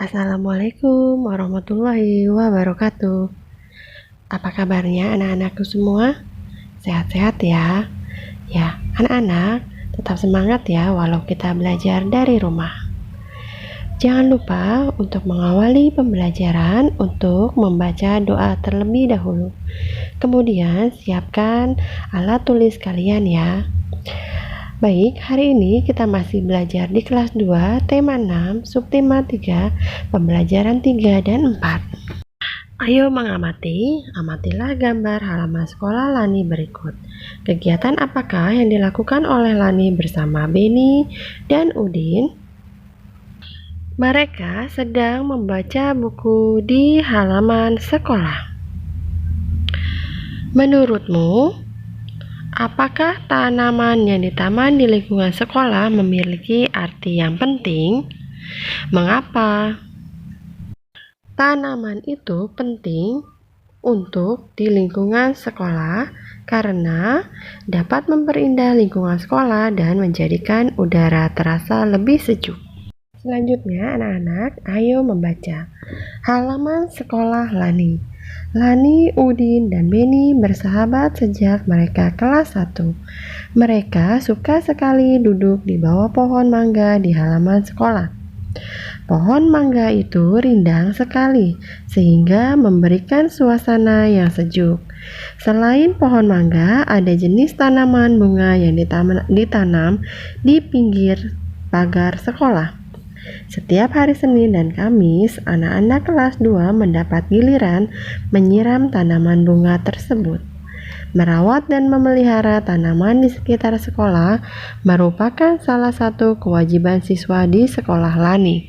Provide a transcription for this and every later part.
Assalamualaikum warahmatullahi wabarakatuh. Apa kabarnya anak-anakku semua? Sehat-sehat ya? Ya, anak-anak tetap semangat ya walau kita belajar dari rumah. Jangan lupa untuk mengawali pembelajaran untuk membaca doa terlebih dahulu. Kemudian siapkan alat tulis kalian ya. Baik, hari ini kita masih belajar di kelas 2, tema 6, subtema 3, pembelajaran 3 dan 4. Ayo amatilah gambar halaman sekolah Lani berikut. Kegiatan apakah yang dilakukan oleh Lani bersama Beni dan Udin? Mereka sedang membaca buku di halaman sekolah. Menurutmu, apakah tanaman yang ditanam di lingkungan sekolah memiliki arti yang penting? Mengapa? Tanaman itu penting untuk di lingkungan sekolah karena dapat memperindah lingkungan sekolah dan menjadikan udara terasa lebih sejuk. Selanjutnya, anak-anak, ayo membaca halaman sekolah Lani. Lani, Udin, dan Beni bersahabat sejak mereka kelas 1. Mereka suka sekali duduk di bawah pohon mangga di halaman sekolah. Pohon mangga itu rindang sekali, sehingga memberikan suasana yang sejuk. Selain pohon mangga, ada jenis tanaman bunga yang ditanam di pinggir pagar sekolah. Setiap hari Senin dan Kamis, anak-anak kelas 2 mendapat giliran menyiram tanaman bunga tersebut. Merawat dan memelihara tanaman di sekitar sekolah merupakan salah satu kewajiban siswa di sekolah Lani.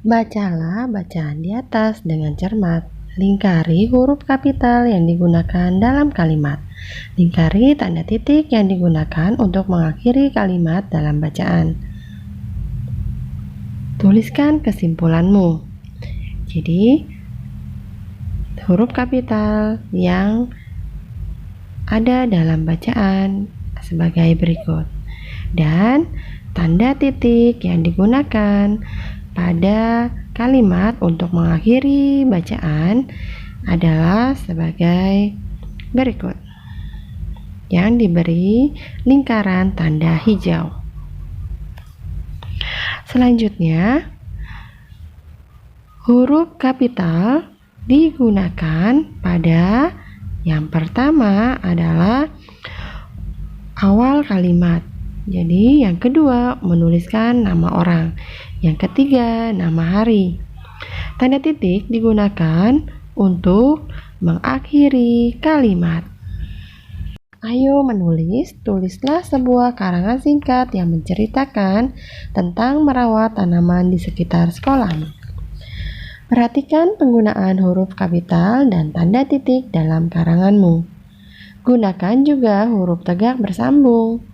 Bacalah bacaan di atas dengan cermat. Lingkari huruf kapital yang digunakan dalam kalimat. Lingkari tanda titik yang digunakan untuk mengakhiri kalimat dalam bacaan. Tuliskan kesimpulanmu. Jadi, huruf kapital yang ada dalam bacaan sebagai berikut. Dan tanda titik yang digunakan pada kalimat untuk mengakhiri bacaan adalah sebagai berikut, yang diberi lingkaran tanda hijau. Selanjutnya, huruf kapital digunakan pada yang pertama adalah awal kalimat. Jadi yang kedua menuliskan nama orang. Yang ketiga nama hari. Tanda titik digunakan untuk mengakhiri kalimat. Ayo menulis, tulislah sebuah karangan singkat yang menceritakan tentang merawat tanaman di sekitar sekolahmu. Perhatikan penggunaan huruf kapital dan tanda titik dalam karanganmu. Gunakan juga huruf tegak bersambung.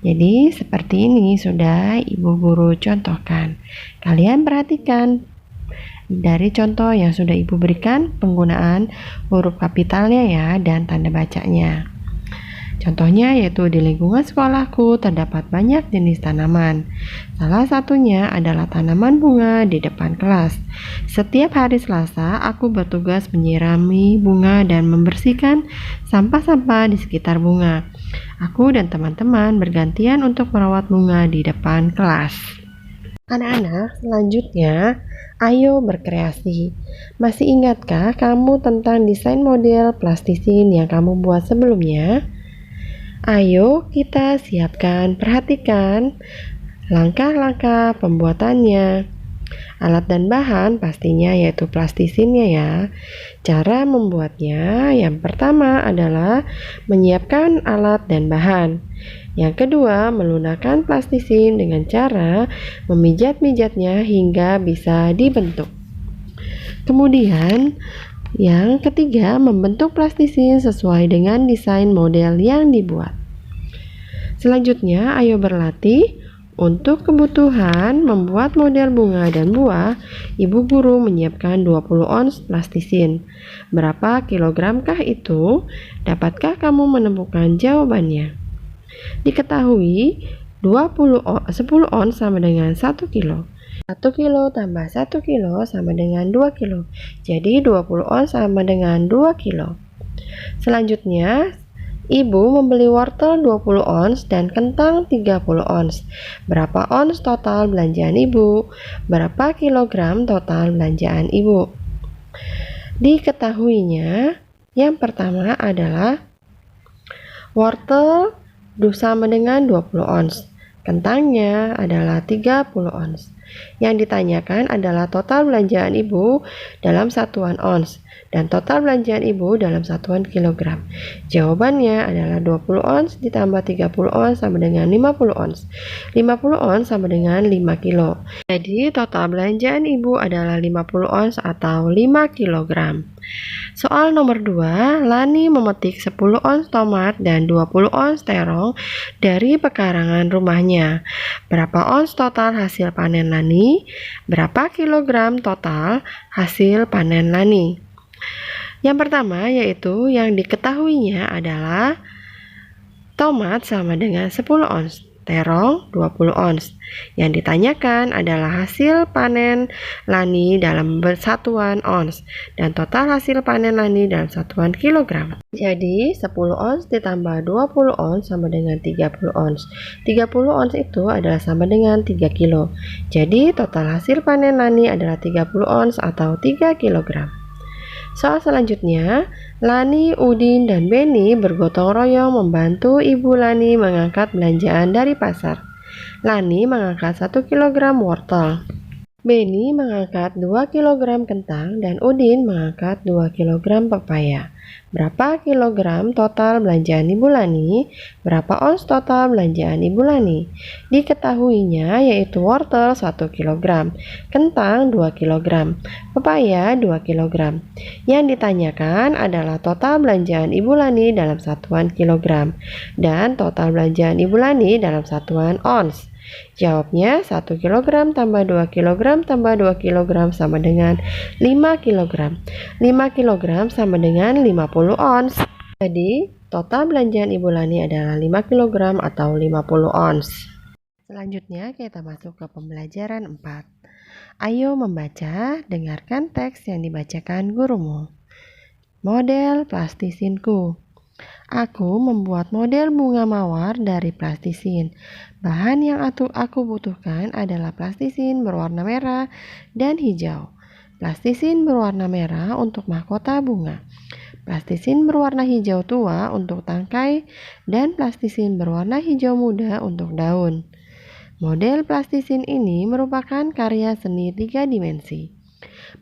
Jadi seperti ini sudah Ibu Guru contohkan. Kalian perhatikan dari contoh yang sudah Ibu berikan penggunaan huruf kapitalnya ya dan tanda bacanya. Contohnya yaitu di lingkungan sekolahku terdapat banyak jenis tanaman. Salah satunya adalah tanaman bunga di depan kelas. Setiap hari Selasa aku bertugas menyirami bunga dan membersihkan sampah-sampah di sekitar bunga. Aku dan teman-teman bergantian untuk merawat bunga di depan kelas. Anak-anak, selanjutnya ayo berkreasi. Masih ingatkah kamu tentang desain model plastisin yang kamu buat sebelumnya? Ayo kita siapkan, perhatikan langkah-langkah pembuatannya. Alat dan bahan pastinya yaitu plastisinnya ya. Cara membuatnya yang pertama adalah menyiapkan alat dan bahan. Yang kedua, melunakkan plastisin dengan cara memijat-mijatnya hingga bisa dibentuk. Kemudian yang ketiga, membentuk plastisin sesuai dengan desain model yang dibuat. Selanjutnya, ayo berlatih. Untuk kebutuhan membuat model bunga dan buah, Ibu Guru menyiapkan 20 ons plastisin. Berapa kilogramkah itu? Dapatkah kamu menemukan jawabannya? Diketahui 10 ons sama dengan 1 kilo. 1 kilo tambah 1 kilo sama dengan 2 kilo. Jadi 20 ons sama dengan 2 kilo. Selanjutnya, Ibu membeli wortel 20 ons dan kentang 30 ons. Berapa ons total belanjaan Ibu? Berapa kilogram total belanjaan Ibu? Diketahuinya, yang pertama adalah wortel sama dengan 20 ons. Kentangnya adalah 30 ons. Yang ditanyakan adalah total belanjaan Ibu dalam satuan ons dan total belanjaan Ibu dalam satuan kilogram. Jawabannya adalah 20 ons ditambah 30 ons sama dengan 50 ons. 50 ons sama dengan 5 kilo. Jadi total belanjaan Ibu adalah 50 ons atau 5 kilogram. Soal nomor 2, Lani memetik 10 ons tomat dan 20 ons terong dari pekarangan rumahnya. Berapa ons total hasil panen Lani? Berapa kilogram total hasil panen Lani? Yang pertama yaitu yang diketahuinya adalah tomat sama dengan 10 ons. Terong 20 ons. Yang ditanyakan adalah hasil panen Lani dalam satuan ons dan total hasil panen Lani dalam satuan kilogram. Jadi 10 ons ditambah 20 ons sama dengan 30 ons. 30 ons itu adalah sama dengan 3 kilo. Jadi total hasil panen Lani adalah 30 ons atau 3 kilogram. Soal selanjutnya, Lani, Udin, dan Beni bergotong royong membantu Ibu Lani mengangkat belanjaan dari pasar. Lani mengangkat 1 kilogram wortel. Beni mengangkat 2 kilogram kentang dan Udin mengangkat 2 kilogram pepaya. Berapa kilogram total belanjaan Ibu Lani? Berapa ons total belanjaan Ibu Lani? Diketahuinya yaitu wortel 1 kilogram, kentang 2 kilogram, pepaya 2 kilogram. Yang ditanyakan adalah total belanjaan Ibu Lani dalam satuan kilogram dan total belanjaan Ibu Lani dalam satuan ons. Jawabnya 1 kg tambah 2 kg tambah 2 kg sama dengan 5 kg. 5 kg sama dengan 50 ons. Jadi total belanjaan Ibu Lani adalah 5 kg atau 50 ons. Selanjutnya kita masuk ke pembelajaran 4. Ayo membaca, dengarkan teks yang dibacakan gurumu. Model plastisinku. Aku membuat model bunga mawar dari plastisin. Bahan yang aku butuhkan adalah plastisin berwarna merah dan hijau. Plastisin berwarna merah untuk mahkota bunga. Plastisin berwarna hijau tua untuk tangkai dan plastisin berwarna hijau muda untuk daun. Model plastisin ini merupakan karya seni 3 dimensi.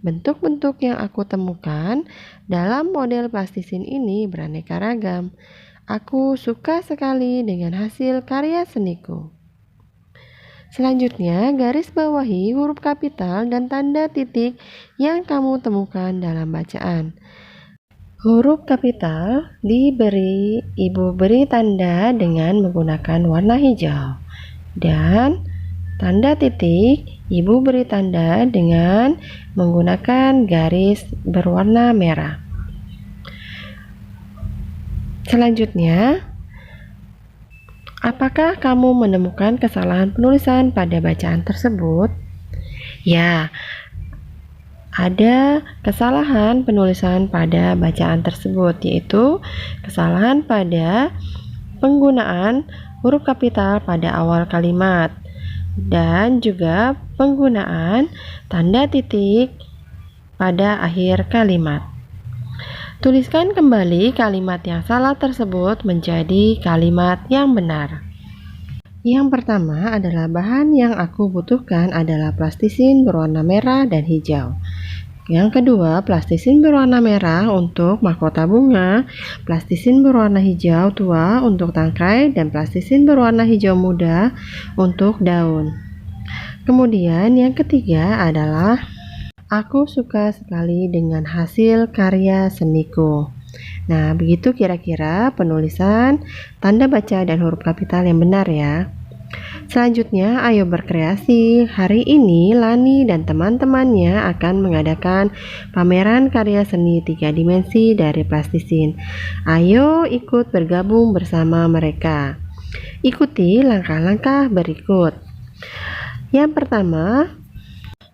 Bentuk-bentuk yang aku temukan dalam model plastisin ini beraneka ragam. Aku suka sekali dengan hasil karya seniku. Selanjutnya, garis bawahi huruf kapital dan tanda titik yang kamu temukan dalam bacaan. Huruf kapital Ibu beri tanda dengan menggunakan warna hijau. Dan tanda titik Ibu beri tanda dengan menggunakan garis berwarna merah. Selanjutnya, apakah kamu menemukan kesalahan penulisan pada bacaan tersebut? Ya, ada kesalahan penulisan pada bacaan tersebut, yaitu kesalahan pada penggunaan huruf kapital pada awal kalimat dan juga penggunaan tanda titik pada akhir kalimat. Tuliskan kembali kalimat yang salah tersebut menjadi kalimat yang benar. Yang pertama adalah bahan yang aku butuhkan adalah plastisin berwarna merah dan hijau. Yang kedua, plastisin berwarna merah untuk mahkota bunga, plastisin berwarna hijau tua untuk tangkai, dan plastisin berwarna hijau muda untuk daun. Kemudian yang ketiga adalah aku suka sekali dengan hasil karya seniku. Nah, begitu kira-kira penulisan tanda baca dan huruf kapital yang benar ya. Selanjutnya, ayo berkreasi. Hari ini Lani dan teman-temannya akan mengadakan pameran karya seni 3 dimensi dari plastisin. Ayo ikut bergabung bersama mereka. Ikuti langkah-langkah berikut. Yang pertama,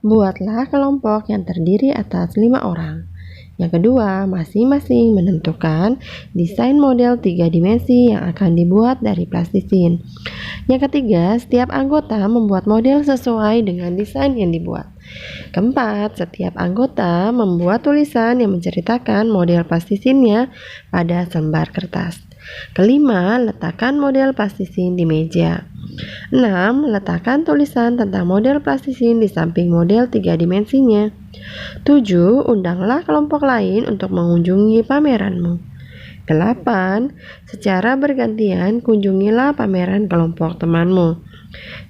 Buatlah kelompok yang terdiri atas 5 orang. Yang kedua, masing-masing menentukan desain model 3 dimensi yang akan dibuat dari plastisin. Yang ketiga, setiap anggota membuat model sesuai dengan desain yang dibuat. Keempat, setiap anggota membuat tulisan yang menceritakan model plastisinnya pada selembar kertas. Kelima, letakkan model plastisin di meja. 6. Letakkan tulisan tentang model plastisin di samping model 3 dimensinya. 7. Undanglah kelompok lain untuk mengunjungi pameranmu. 8. Secara bergantian kunjungilah pameran kelompok temanmu.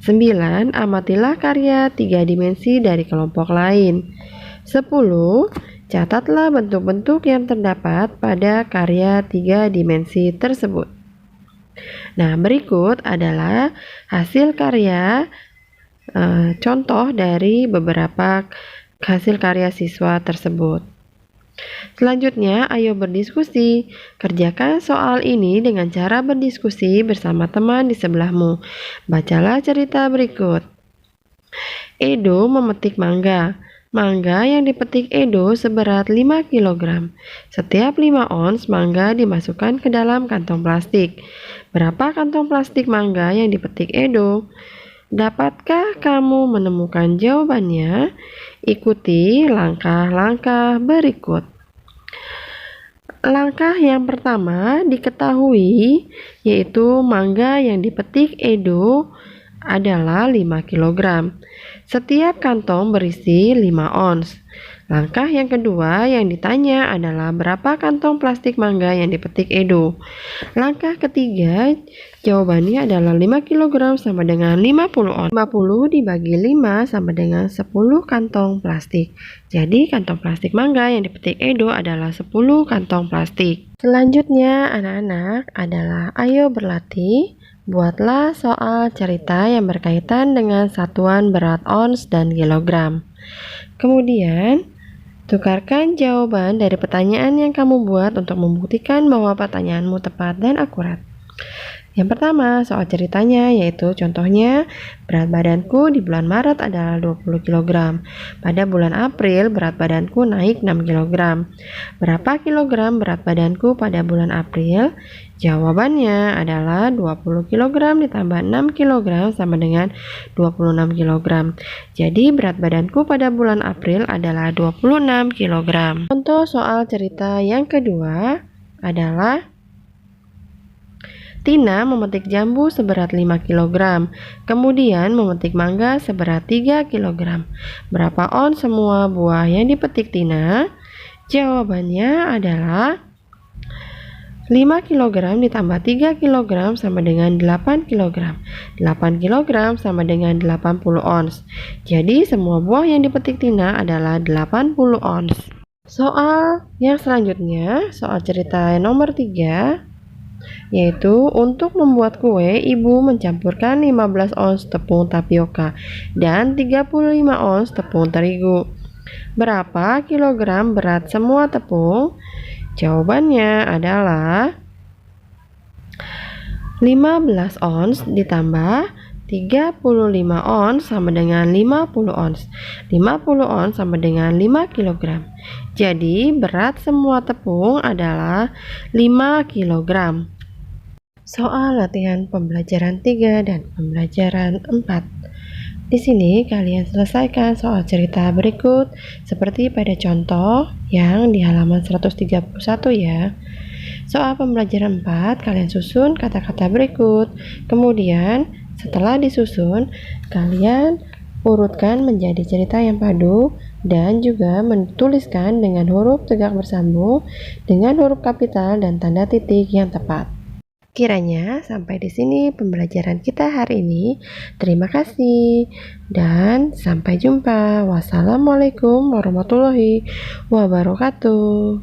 9. Amatilah karya 3 dimensi dari kelompok lain. 10. Catatlah bentuk-bentuk yang terdapat pada karya 3 dimensi tersebut. Nah, berikut adalah hasil karya contoh dari beberapa hasil karya siswa tersebut. Selanjutnya, ayo berdiskusi. Kerjakan soal ini dengan cara berdiskusi bersama teman di sebelahmu. Bacalah cerita berikut. Edo memetik mangga. Mangga yang dipetik Edo seberat 5 kg. Setiap 5 ons mangga dimasukkan ke dalam kantong plastik. Berapa kantong plastik mangga yang dipetik Edo? Dapatkah kamu menemukan jawabannya? Ikuti langkah-langkah berikut. Langkah yang pertama diketahui, yaitu mangga yang dipetik Edo adalah 5 kg. Setiap kantong berisi 5 ons. Langkah yang kedua yang ditanya adalah berapa kantong plastik mangga yang dipetik Edo. Langkah ketiga, jawabannya adalah 5 kg sama dengan 50 ons. 50 dibagi 5 sama dengan 10 kantong plastik. Jadi kantong plastik mangga yang dipetik Edo adalah 10 kantong plastik. Selanjutnya anak-anak adalah ayo berlatih. Buatlah soal cerita yang berkaitan dengan satuan berat ons dan kilogram. Kemudian, tukarkan jawaban dari pertanyaan yang kamu buat untuk membuktikan bahwa pertanyaanmu tepat dan akurat. Yang pertama, soal ceritanya yaitu contohnya, berat badanku di bulan Maret adalah 20 kg. Pada bulan April, berat badanku naik 6 kg. Berapa kilogram berat badanku pada bulan April? Jawabannya adalah 20 kg ditambah 6 kg sama dengan 26 kg. Jadi berat badanku pada bulan April adalah 26 kg. Contoh soal cerita yang kedua adalah Tina memetik jambu seberat 5 kg, kemudian memetik mangga seberat 3 kg. Berapa ons semua buah yang dipetik Tina? Jawabannya adalah 5 kg ditambah 3 kg sama dengan 8 kg. 8 kg sama dengan 80 ons. Jadi semua buah yang dipetik Tina adalah 80 ons. Soal yang selanjutnya, soal cerita nomor 3, yaitu untuk membuat kue, ibu mencampurkan 15 ons tepung tapioka dan 35 ons tepung terigu. Berapa kilogram berat semua tepung? Jawabannya adalah 15 ons ditambah 35 ons sama dengan 50 ons. 50 ons sama dengan 5 kg. Jadi berat semua tepung adalah 5 kg. Soal latihan pembelajaran 3 dan pembelajaran 4. Di sini kalian selesaikan soal cerita berikut seperti pada contoh yang di halaman 131 ya. Soal pembelajaran 4, kalian susun kata-kata berikut. Kemudian setelah disusun, kalian urutkan menjadi cerita yang padu dan juga menuliskan dengan huruf tegak bersambung dengan huruf kapital dan tanda titik yang tepat. Kiranya sampai di sini pembelajaran kita hari ini. Terima kasih dan sampai jumpa. Wassalamualaikum warahmatullahi wabarakatuh.